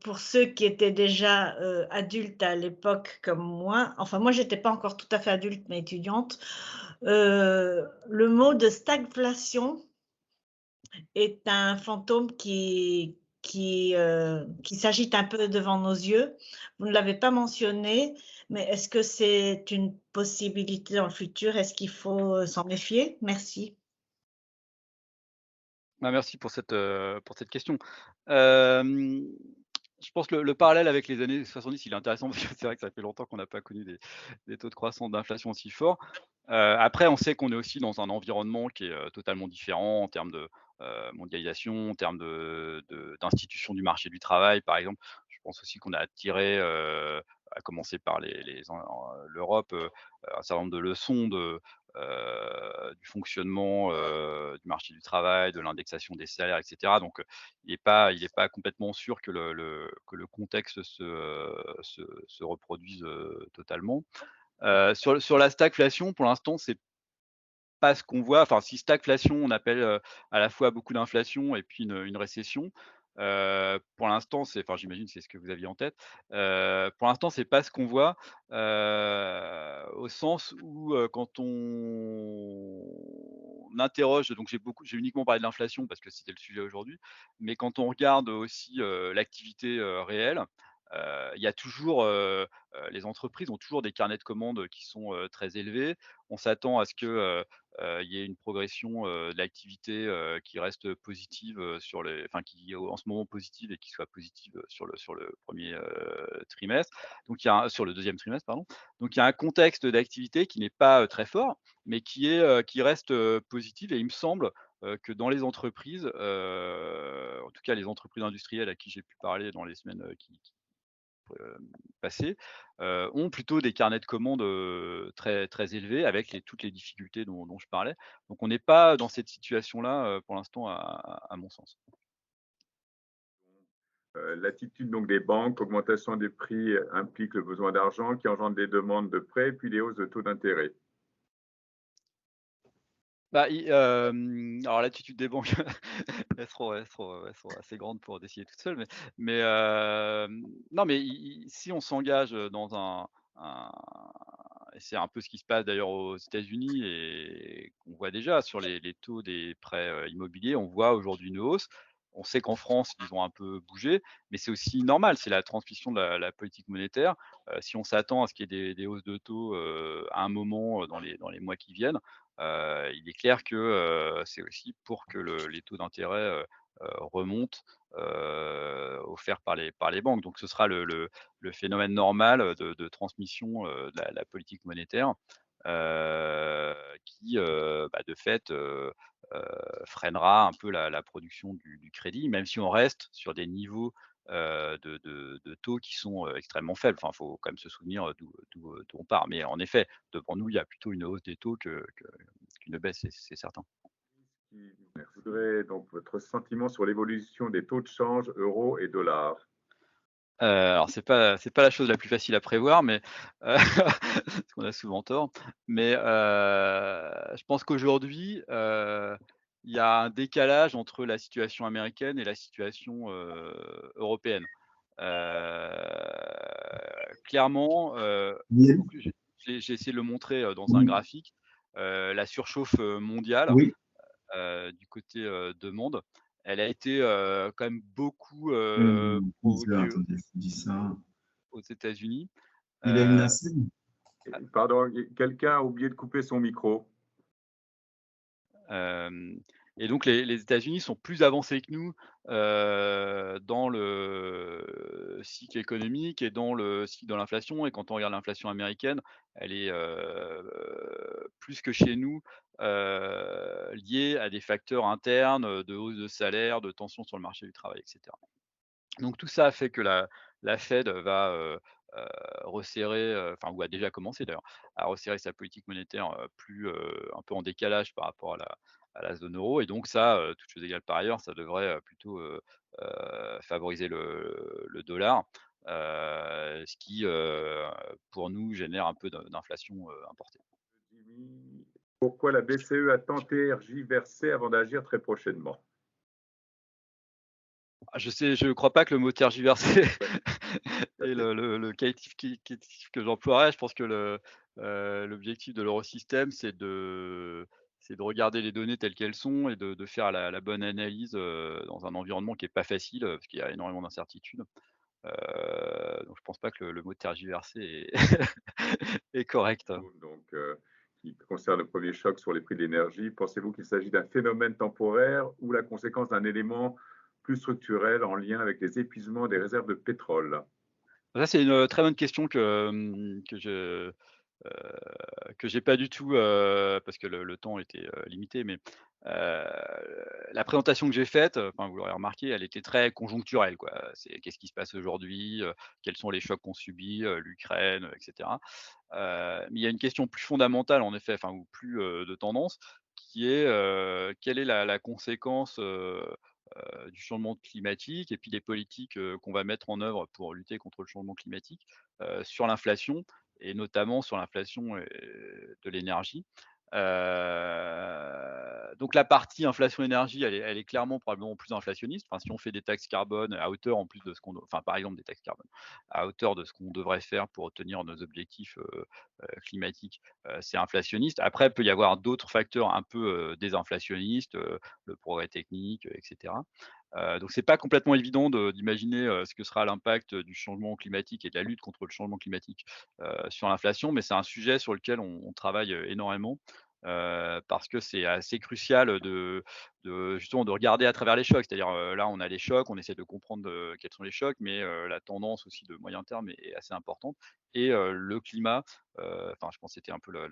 Speaker 7: pour ceux qui étaient déjà adultes à l'époque comme moi, enfin moi j'étais pas encore tout à fait adulte mais étudiante, le mot de stagflation est un fantôme qui s'agite un peu devant nos yeux. Vous ne l'avez pas mentionné, mais est-ce que c'est une possibilité dans le futur? Est-ce qu'il faut s'en méfier? Merci.
Speaker 3: Merci pour cette question. Hem, je pense que le parallèle avec les années 70, il est intéressant parce que c'est vrai que ça fait longtemps qu'on n'a pas connu des taux de croissance d'inflation aussi forts. Après, on sait qu'on est aussi dans un environnement qui est, totalement différent en termes de, mondialisation, en termes d'institution du marché du travail, par exemple. Je pense aussi qu'on a tiré, à commencer par l'Europe, un certain nombre de leçons du fonctionnement, du marché du travail, de l'indexation des salaires et cetera. Donc, il est pas complètement sûr que le contexte se reproduise, totalement. Sur la stagflation, pour l'instant, c'est pas ce qu'on voit. Enfin, si stagflation, on appelle, à la fois beaucoup d'inflation et puis une récession. Pour l'instant, enfin, j'imagine, c'est ce que vous aviez en tête. Pour l'instant, c'est pas ce qu'on voit, au sens où, quand on interroge, donc j'ai uniquement parlé de l'inflation parce que c'était le sujet aujourd'hui, mais quand on regarde aussi, l'activité, réelle, il y a toujours, les entreprises ont toujours des carnets de commandes qui sont, très élevés. On s'attend à ce que, il y ait une progression, de l'activité, qui reste positive, enfin qui est en ce moment positive et qui soit positive, sur le 1er, trimestre. Donc sur le deuxième trimestre, pardon. Donc il y a un contexte d'activité qui n'est pas, très fort, mais qui reste, positif et il me semble, que dans les entreprises, en tout cas les entreprises industrielles à qui j'ai pu parler dans les semaines, qui passés, ont plutôt des carnets de commandes très, très élevés avec toutes les difficultés dont je parlais. Donc on n'est pas dans cette situation-là pour l'instant, à mon sens.
Speaker 1: L'attitude donc des banques, augmentation des prix implique le besoin d'argent qui engendre des demandes de prêts, puis des hausses de taux d'intérêt.
Speaker 3: Bah, alors l'attitude des banques, elles sont assez grandes pour décider toutes seules, non, mais si on s'engage dans un et c'est un peu ce qui se passe d'ailleurs aux États-Unis et qu'on voit déjà sur les taux des prêts immobiliers, on voit aujourd'hui une hausse. On sait qu'en France, ils ont un peu bougé, mais c'est aussi normal, c'est la transmission de la politique monétaire. Si on s'attend à ce qu'il y ait des hausses de taux à un moment dans les mois qui viennent, il est clair que c'est aussi pour que les taux d'intérêt remontent, offerts par les banques. Donc ce sera le phénomène normal de transmission de la politique monétaire qui, de fait, freinera un peu la production du crédit, même si on reste sur des niveaux de taux qui sont extrêmement faibles. Enfin, il faut quand même se souvenir d'où on part. Mais en effet, devant nous, il y a plutôt une hausse des taux qu'une baisse, c'est certain.
Speaker 1: Je voudrais donc votre sentiment sur l'évolution des taux de change euro et dollar.
Speaker 3: Alors c'est pas la chose la plus facile à prévoir, mais parce qu'on a souvent tort. Mais je pense qu'aujourd'hui, il y a un décalage entre la situation américaine et la situation européenne. Heu, Clairement,
Speaker 8: Bien.
Speaker 3: donc j'ai essayé de le montrer dans un
Speaker 8: Oui,
Speaker 3: graphique, la surchauffe mondiale
Speaker 8: oui.
Speaker 3: du côté demande, elle a été quand même beaucoup provoquée
Speaker 8: Attendez, je vous dis ça.
Speaker 3: aux États-Unis.
Speaker 8: Il a une
Speaker 3: Heu,
Speaker 8: nacelle?
Speaker 1: Pardon, quelqu'un a oublié de couper son micro.
Speaker 3: hem et donc les États-Unis sont plus avancés que nous dans le cycle économique et dans le cycle de l'inflation, et quand on regarde l'inflation américaine, elle est plus que chez nous liée à des facteurs internes de hausse de salaire, de tension sur le marché du travail, et cetera. Donc tout ça a fait que la Fed va resserrer, enfin, ou a déjà commencé d'ailleurs, à resserrer sa politique monétaire plus un peu en décalage par rapport à la zone euro, et donc ça, toutes choses égales par ailleurs, ça devrait plutôt favoriser le dollar, ce qui pour nous génère un peu d'inflation importée.
Speaker 1: Pourquoi la BCE a tant tergiversé avant d'agir très prochainement?
Speaker 3: Ah, je crois pas que le mot tergiverser est le qualificatif que j'emploierais. Je pense que l'objectif de l'Eurosystème, c'est de regarder les données telles qu'elles sont et de faire la bonne analyse, dans un environnement qui est pas facile, parce qu'il y a énormément d'incertitudes. Donc je pense pas que le mot tergiverser est est correct.
Speaker 1: Donc, qui concerne le premier choc sur les prix de l'énergie, pensez-vous qu'il s'agit d'un phénomène temporaire ou la conséquence d'un élément plus structurel en lien avec les épuisements des réserves de pétrole?
Speaker 3: Ça, c'est une très bonne question que j'ai pas du tout, parce que le temps était limité, mais heu, la présentation que j'ai faite, enfin, vous l'aurez remarqué, elle était très conjoncturelle, quoi. C'est qu'est-ce qui se passe aujourd'hui? Quels sont les chocs qu'on subit? L'Ukraine, et cetera. Mais il y a une question plus fondamentale, en effet, enfin, ou plus de tendance, qui est quelle est la conséquence du changement climatique, et puis des politiques qu'on va mettre en œuvre pour lutter contre le changement climatique sur l'inflation, et notamment sur l'inflation de l'énergie. Donc la partie inflation énergie, elle est clairement probablement plus inflationniste. Enfin, si on fait des taxes carbone à hauteur, en plus de ce qu'on, enfin, par exemple des taxes carbone à hauteur de ce qu'on devrait faire pour obtenir nos objectifs climatiques, c'est inflationniste. Après, il peut y avoir d'autres facteurs un peu désinflationnistes, le progrès technique, et cetera. Donc c'est pas complètement évident d'imaginer ce que sera l'impact du changement climatique et de la lutte contre le changement climatique sur l'inflation, mais c'est un sujet sur lequel on travaille énormément, parce que c'est assez crucial de justement de regarder à travers les chocs. C'est-à-dire, là, on a les chocs, on essaie de comprendre quels sont les chocs, mais la tendance aussi de moyen terme est assez importante, et le climat, enfin, je pense que c'était un peu la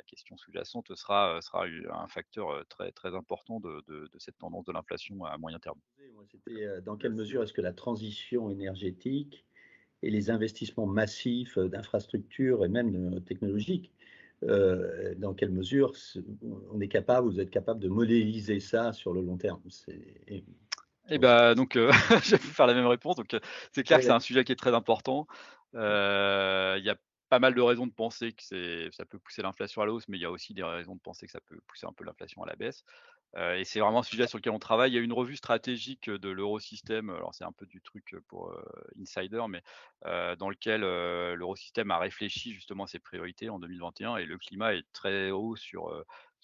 Speaker 3: question sous-jacente, sera un facteur très, très important de cette tendance de l'inflation à moyen terme.
Speaker 2: Moi, c'était dans quelle mesure est-ce que la transition énergétique et les investissements massifs d'infrastructures et même technologiques, dans quelle mesure vous êtes capable de modéliser ça sur le long terme?
Speaker 3: Et bah, donc, je vais vous faire la même réponse. Donc, c'est clair que c'est
Speaker 2: Ouais.
Speaker 3: un sujet qui est très important. Il y a pas mal de raisons de penser que ça peut pousser l'inflation à la hausse, mais il y a aussi des raisons de penser que ça peut pousser un peu l'inflation à la baisse. Et c'est vraiment un sujet sur lequel on travaille. Il y a une revue stratégique de l'Eurosystème, alors c'est un peu du truc pour insider, mais dans lequel l'Eurosystème a réfléchi justement à ses priorités en 2021 et le climat est très haut sur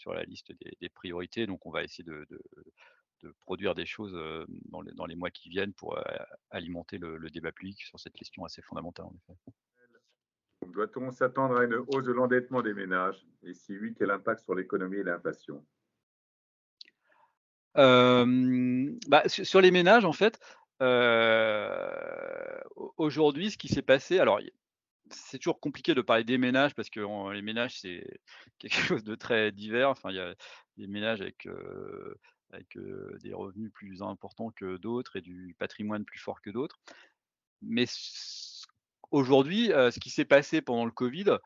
Speaker 3: la liste des priorités. Donc on va essayer de produire des choses dans les mois qui viennent pour alimenter le débat public sur cette question assez fondamentale en effet.
Speaker 1: Donc, doit-on s'attendre à une hausse de l'endettement des ménages? Et si oui, quel impact sur l'économie et l'inflation?
Speaker 3: Bah, sur les ménages en fait, aujourd'hui ce qui s'est passé alors c'est toujours compliqué de parler des ménages parce que les ménages c'est quelque chose de très divers. Enfin il y a des ménages avec des revenus plus importants que d'autres et du patrimoine plus fort que d'autres. Mais aujourd'hui, ce qui s'est passé pendant le Covid,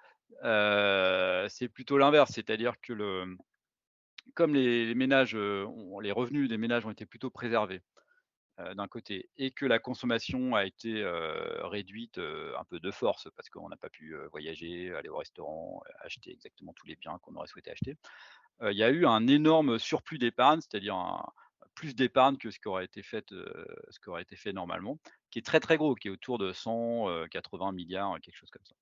Speaker 3: c'est plutôt l'inverse. C'est-à-dire que comme les ménages, les revenus des ménages ont été plutôt préservés, d'un côté et que la consommation a été, réduite, un peu de force parce qu'on n'a pas pu, voyager, aller au restaurant, acheter exactement tous les biens qu'on aurait souhaité acheter. Il y a eu un énorme surplus d'épargne, c'est-à-dire un plus d'épargne que ce qui aurait été fait normalement, qui est très, très gros, qui est autour de 180 milliards, quelque chose comme ça.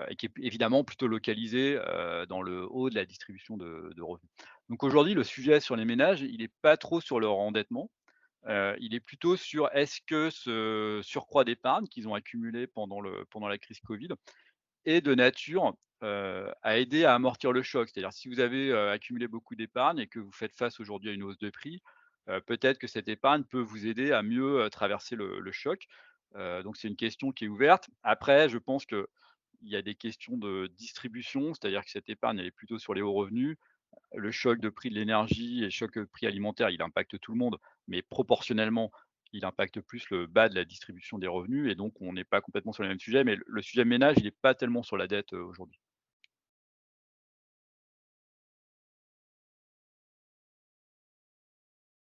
Speaker 3: Et qui est évidemment plutôt localisé, dans le haut de la distribution de revenus. Donc aujourd'hui, le sujet sur les ménages, il est pas trop sur leur endettement, il est plutôt sur est-ce que ce surcroît d'épargne qu'ils ont accumulé pendant la crise Covid est de nature, à aider à amortir le choc. C'est-à-dire si vous avez, accumulé beaucoup d'épargne et que vous faites face aujourd'hui à une hausse de prix, peut-être que cette épargne peut vous aider à mieux, traverser le choc. Donc c'est une question qui est ouverte. Après, je pense qu'il y a des questions de distribution, c'est-à-dire que cette épargne, elle est plutôt sur les hauts revenus. Le choc de prix de l'énergie et le choc de prix alimentaire, il impacte tout le monde, mais proportionnellement, il impacte plus le bas de la distribution des revenus et donc on n'est pas complètement sur le même sujet, mais le sujet ménage, il n'est pas tellement sur la dette, aujourd'hui.